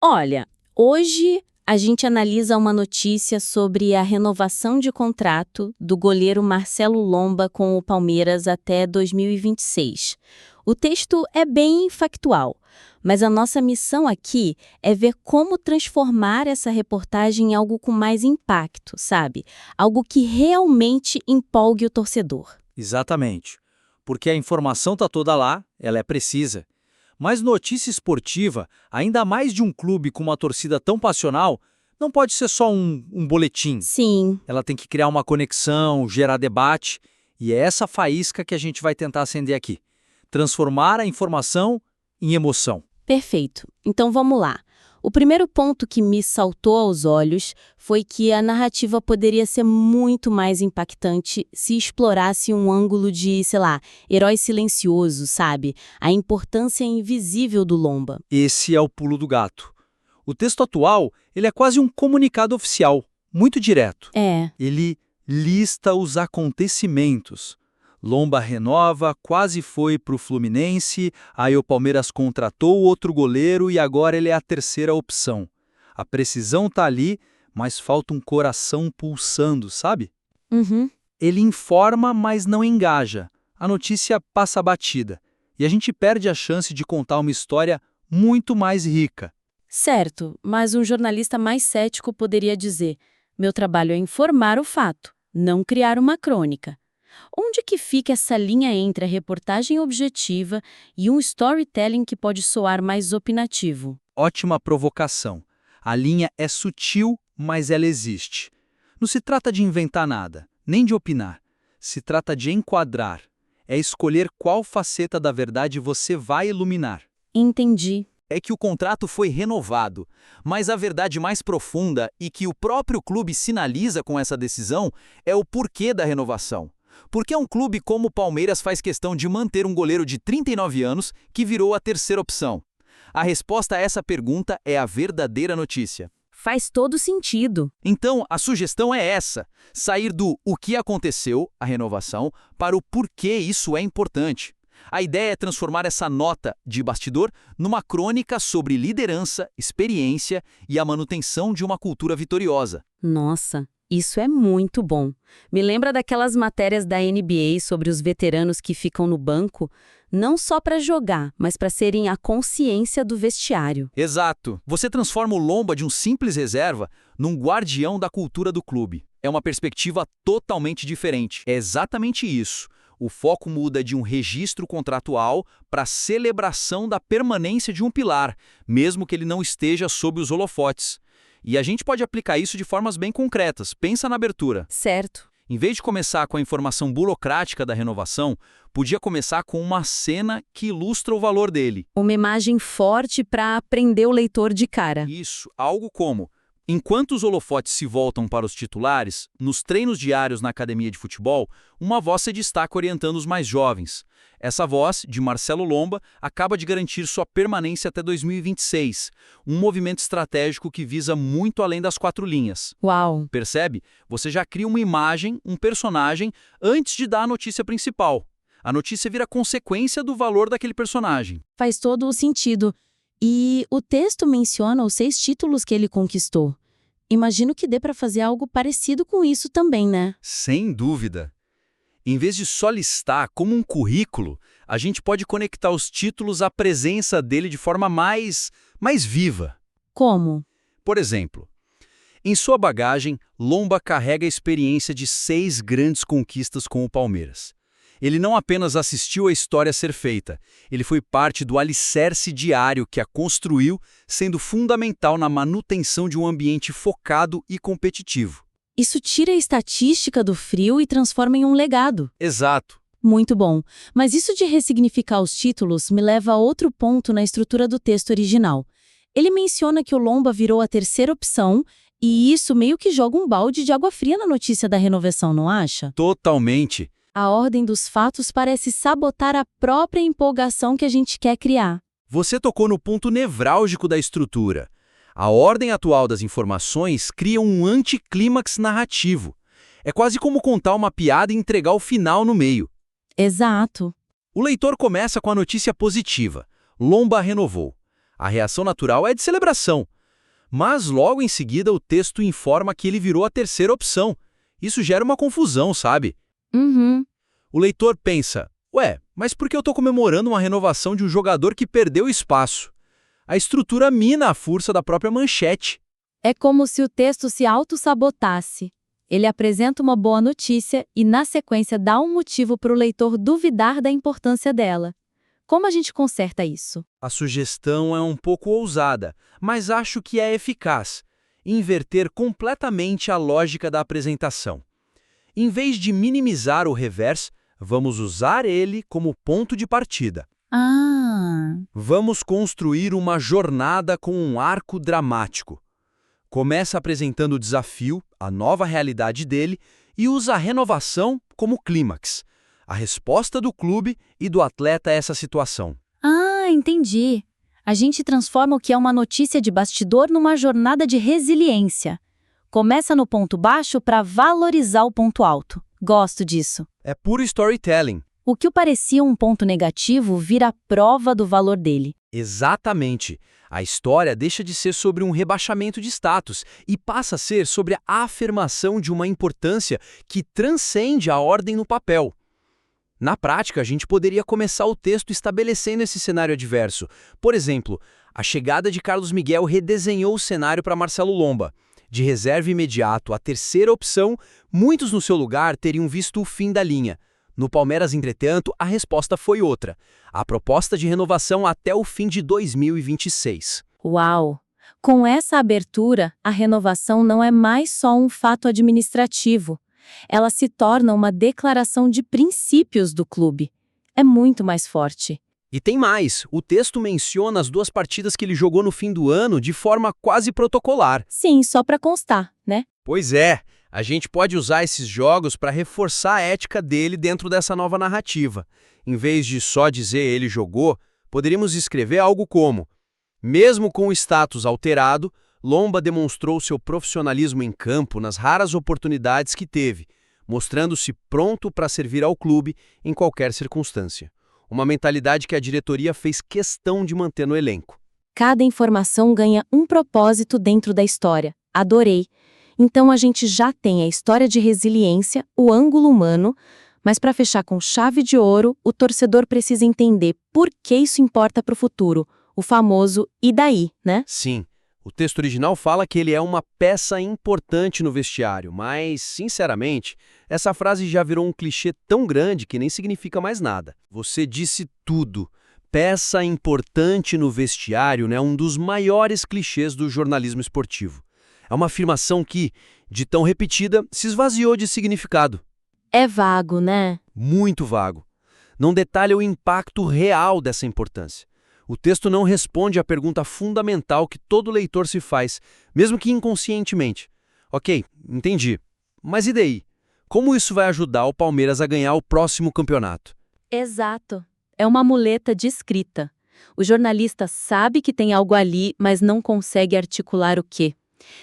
Olha, hoje a gente analisa uma notícia sobre a renovação de contrato do goleiro Marcelo Lomba com o Palmeiras até 2026. O texto é bem factual, mas a nossa missão aqui é ver como transformar essa reportagem em algo com mais impacto, sabe? Algo que realmente empolgue o torcedor. Exatamente. Porque a informação está toda lá, ela é precisa. Mas notícia esportiva, ainda mais de um clube com uma torcida tão passional, não pode ser só um boletim. Sim. Ela tem que criar uma conexão, gerar debate, e é essa faísca que a gente vai tentar acender aqui. Transformar a informação em emoção. Perfeito. Então vamos lá. O primeiro ponto que me saltou aos olhos foi que a narrativa poderia ser muito mais impactante se explorasse um ângulo de, sei lá, herói silencioso, sabe? A importância invisível do Lomba. Esse é o pulo do gato. O texto atual, ele é quase um comunicado oficial, muito direto. É. Ele lista os acontecimentos. Lomba renova, quase foi para o Fluminense, aí o Palmeiras contratou outro goleiro e agora ele é a terceira opção. A precisão está ali, mas falta um coração pulsando, sabe? Uhum. Ele informa, mas não engaja. A notícia passa batida. E a gente perde a chance de contar uma história muito mais rica. Certo, mas um jornalista mais cético poderia dizer: meu trabalho é informar o fato, não criar uma crônica. Onde que fica essa linha entre a reportagem objetiva e um storytelling que pode soar mais opinativo? Ótima provocação. A linha é sutil, mas ela existe. Não se trata de inventar nada, nem de opinar. Se trata de enquadrar. É escolher qual faceta da verdade você vai iluminar. Entendi. É que o contrato foi renovado, mas a verdade mais profunda e que o próprio clube sinaliza com essa decisão é o porquê da renovação. Porque um clube como o Palmeiras faz questão de manter um goleiro de 39 anos que virou a terceira opção? A resposta a essa pergunta é a verdadeira notícia. Faz todo sentido. Então, a sugestão é essa: sair do o que aconteceu, a renovação, para o porquê isso é importante. A ideia é transformar essa nota de bastidor numa crônica sobre liderança, experiência e a manutenção de uma cultura vitoriosa. Nossa, isso é muito bom. Me lembra daquelas matérias da NBA sobre os veteranos que ficam no banco, não só para jogar, mas para serem a consciência do vestiário. Exato. Você transforma o Lomba de um simples reserva num guardião da cultura do clube. É uma perspectiva totalmente diferente. É exatamente isso. O foco muda de um registro contratual para a celebração da permanência de um pilar, mesmo que ele não esteja sob os holofotes. E a gente pode aplicar isso de formas bem concretas. Pensa na abertura. Certo. Em vez de começar com a informação burocrática da renovação, podia começar com uma cena que ilustra o valor dele. Uma imagem forte para prender o leitor de cara. Isso, algo como: enquanto os holofotes se voltam para os titulares, nos treinos diários na academia de futebol, uma voz se destaca orientando os mais jovens. Essa voz, de Marcelo Lomba, acaba de garantir sua permanência até 2026, um movimento estratégico que visa muito além das 4 linhas. Uau! Percebe? Você já cria uma imagem, um personagem, antes de dar a notícia principal. A notícia vira consequência do valor daquele personagem. Faz todo o sentido. E o texto menciona os 6 títulos que ele conquistou. Imagino que dê para fazer algo parecido com isso também, né? Sem dúvida. Em vez de só listar como um currículo, a gente pode conectar os títulos à presença dele de forma mais viva. Como? Por exemplo, em sua bagagem, Lomba carrega a experiência de 6 grandes conquistas com o Palmeiras. Ele não apenas assistiu a história ser feita, ele foi parte do alicerce diário que a construiu, sendo fundamental na manutenção de um ambiente focado e competitivo. Isso tira a estatística do frio e transforma em um legado. Exato. Muito bom. Mas isso de ressignificar os títulos me leva a outro ponto na estrutura do texto original. Ele menciona que o Lomba virou a terceira opção e isso meio que joga um balde de água fria na notícia da renovação, não acha? Totalmente. A ordem dos fatos parece sabotar a própria empolgação que a gente quer criar. Você tocou no ponto nevrálgico da estrutura. A ordem atual das informações cria um anticlímax narrativo. É quase como contar uma piada e entregar o final no meio. Exato. O leitor começa com a notícia positiva. Lomba renovou. A reação natural é de celebração. Mas logo em seguida o texto informa que ele virou a terceira opção. Isso gera uma confusão, sabe? Uhum. O leitor pensa, ué, mas por que eu estou comemorando uma renovação de um jogador que perdeu espaço? A estrutura mina a força da própria manchete. É como se o texto se auto-sabotasse. Ele apresenta uma boa notícia e, na sequência, dá um motivo para o leitor duvidar da importância dela. Como a gente conserta isso? A sugestão é um pouco ousada, mas acho que é eficaz. Inverter completamente a lógica da apresentação. Em vez de minimizar o revés, vamos usar ele como ponto de partida. Ah, Vamos construir uma jornada com um arco dramático. Começa apresentando o desafio, a nova realidade dele, e usa a renovação como clímax. A resposta do clube e do atleta a essa situação. entendi. A gente transforma o que é uma notícia de bastidor numa jornada de resiliência. Começa no ponto baixo para valorizar o ponto alto. Gosto disso. É puro storytelling. O que parecia um ponto negativo vira a prova do valor dele. Exatamente. A história deixa de ser sobre um rebaixamento de status e passa a ser sobre a afirmação de uma importância que transcende a ordem no papel. Na prática, a gente poderia começar o texto estabelecendo esse cenário adverso. Por exemplo, a chegada de Carlos Miguel redesenhou o cenário para Marcelo Lomba. De reserva imediato, a terceira opção, muitos no seu lugar teriam visto o fim da linha. No Palmeiras, entretanto, a resposta foi outra. A proposta de renovação até o fim de 2026. Uau! Com essa abertura, a renovação não é mais só um fato administrativo. Ela se torna uma declaração de princípios do clube. É muito mais forte. E tem mais, o texto menciona as 2 partidas que ele jogou no fim do ano de forma quase protocolar. Sim, só para constar, né? Pois é, a gente pode usar esses jogos para reforçar a ética dele dentro dessa nova narrativa. Em vez de só dizer ele jogou, poderíamos escrever algo como: mesmo com o status alterado, Lomba demonstrou seu profissionalismo em campo nas raras oportunidades que teve, mostrando-se pronto para servir ao clube em qualquer circunstância. Uma mentalidade que a diretoria fez questão de manter no elenco. Cada informação ganha um propósito dentro da história. Adorei. Então a gente já tem a história de resiliência, o ângulo humano, mas para fechar com chave de ouro, o torcedor precisa entender por que isso importa para o futuro, o famoso "e daí", né? Sim, o texto original fala que ele é uma peça importante no vestiário, mas, sinceramente, essa frase já virou um clichê tão grande que nem significa mais nada. Você disse tudo. Peça importante no vestiário, né? Um dos maiores clichês do jornalismo esportivo. É uma afirmação que, de tão repetida, se esvaziou de significado. É vago, né? Muito vago. Não detalha o impacto real dessa importância. O texto não responde à pergunta fundamental que todo leitor se faz, mesmo que inconscientemente. Ok, entendi. Mas e daí? Como isso vai ajudar o Palmeiras a ganhar o próximo campeonato? Exato. É uma muleta de escrita. O jornalista sabe que tem algo ali, mas não consegue articular o quê.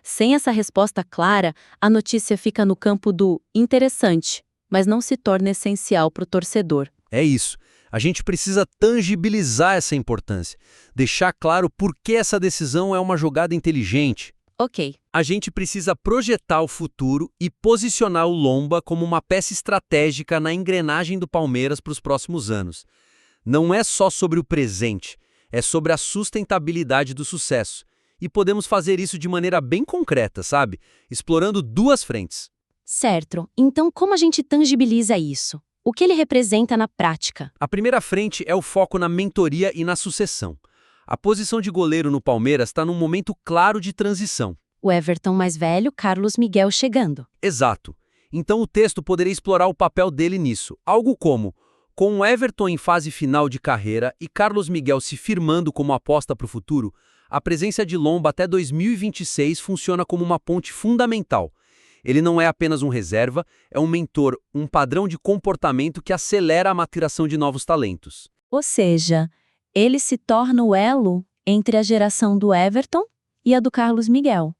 Sem essa resposta clara, a notícia fica no campo do interessante, mas não se torna essencial para o torcedor. É isso. A gente precisa tangibilizar essa importância, deixar claro por que essa decisão é uma jogada inteligente. Ok. A gente precisa projetar o futuro e posicionar o Lomba como uma peça estratégica na engrenagem do Palmeiras para os próximos anos. Não é só sobre o presente, é sobre a sustentabilidade do sucesso. E podemos fazer isso de maneira bem concreta, sabe? Explorando 2 frentes. Certo. Então, como a gente tangibiliza isso? O que ele representa na prática? A primeira frente é o foco na mentoria e na sucessão. A posição de goleiro no Palmeiras está num momento claro de transição. O Everton mais velho, Carlos Miguel chegando. Exato. Então o texto poderia explorar o papel dele nisso. Algo como: com o Everton em fase final de carreira e Carlos Miguel se firmando como aposta para o futuro, a presença de Lomba até 2026 funciona como uma ponte fundamental. Ele não é apenas um reserva, é um mentor, um padrão de comportamento que acelera a maturação de novos talentos. Ou seja, ele se torna o elo entre a geração do Everton e a do Carlos Miguel.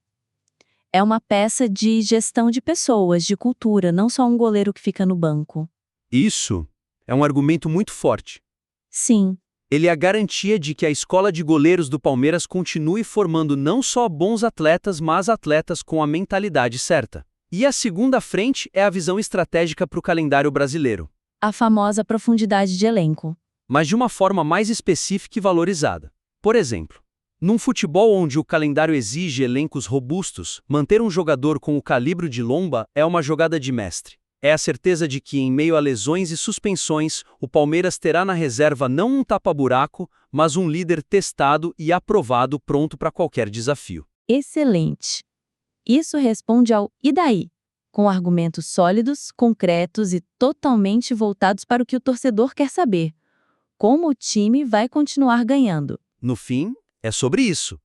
É uma peça de gestão de pessoas, de cultura, não só um goleiro que fica no banco. Isso é um argumento muito forte. Sim. Ele é a garantia de que a escola de goleiros do Palmeiras continue formando não só bons atletas, mas atletas com a mentalidade certa. E a segunda frente é a visão estratégica para o calendário brasileiro, A famosa profundidade de elenco. mas de uma forma mais específica e valorizada. Por exemplo, num futebol onde o calendário exige elencos robustos, manter um jogador com o calibre de Lomba é uma jogada de mestre. É a certeza de que, em meio a lesões e suspensões, o Palmeiras terá na reserva não um tapa-buraco, mas um líder testado e aprovado pronto para qualquer desafio. Excelente. Isso responde ao "e daí?", com argumentos sólidos, concretos e totalmente voltados para o que o torcedor quer saber: como o time vai continuar ganhando. No fim, é sobre isso.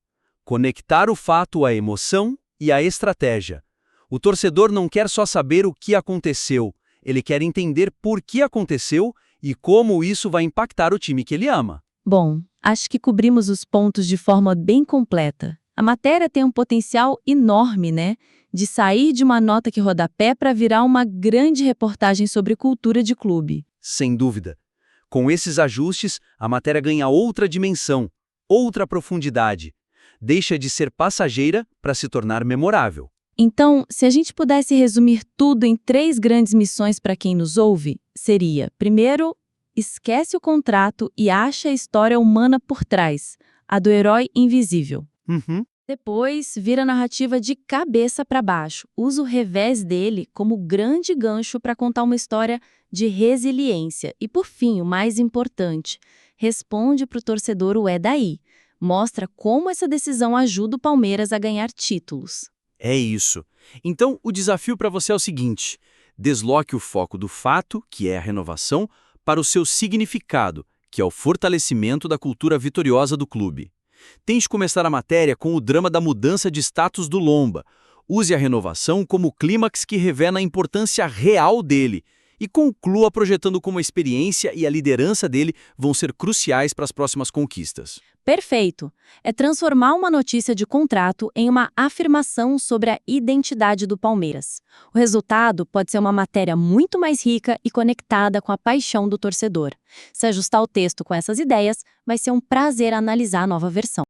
Conectar o fato à emoção e à estratégia. O torcedor não quer só saber o que aconteceu, ele quer entender por que aconteceu e como isso vai impactar o time que ele ama. Bom, acho que cobrimos os pontos de forma bem completa. A matéria tem um potencial enorme, né? De sair de uma nota que rodapé para virar uma grande reportagem sobre cultura de clube. Sem dúvida. Com esses ajustes, a matéria ganha outra dimensão, outra profundidade. Deixa de ser passageira para se tornar memorável. Então, se a gente pudesse resumir tudo em 3 grandes missões para quem nos ouve, seria: primeiro, esquece o contrato e acha a história humana por trás, a do herói invisível. Depois, vira a narrativa de cabeça para baixo. Usa o revés dele como grande gancho para contar uma história de resiliência. E, por fim, o mais importante, responde para o torcedor o "é daí". Mostra como essa decisão ajuda o Palmeiras a ganhar títulos. É isso. Então, o desafio para você é o seguinte: desloque o foco do fato, que é a renovação, para o seu significado, que é o fortalecimento da cultura vitoriosa do clube. Tente começar a matéria com o drama da mudança de status do Lomba. Use a renovação como clímax que revela a importância real dele. E conclua projetando como a experiência e a liderança dele vão ser cruciais para as próximas conquistas. Perfeito! É transformar uma notícia de contrato em uma afirmação sobre a identidade do Palmeiras. O resultado pode ser uma matéria muito mais rica e conectada com a paixão do torcedor. Se ajustar o texto com essas ideias, vai ser um prazer analisar a nova versão.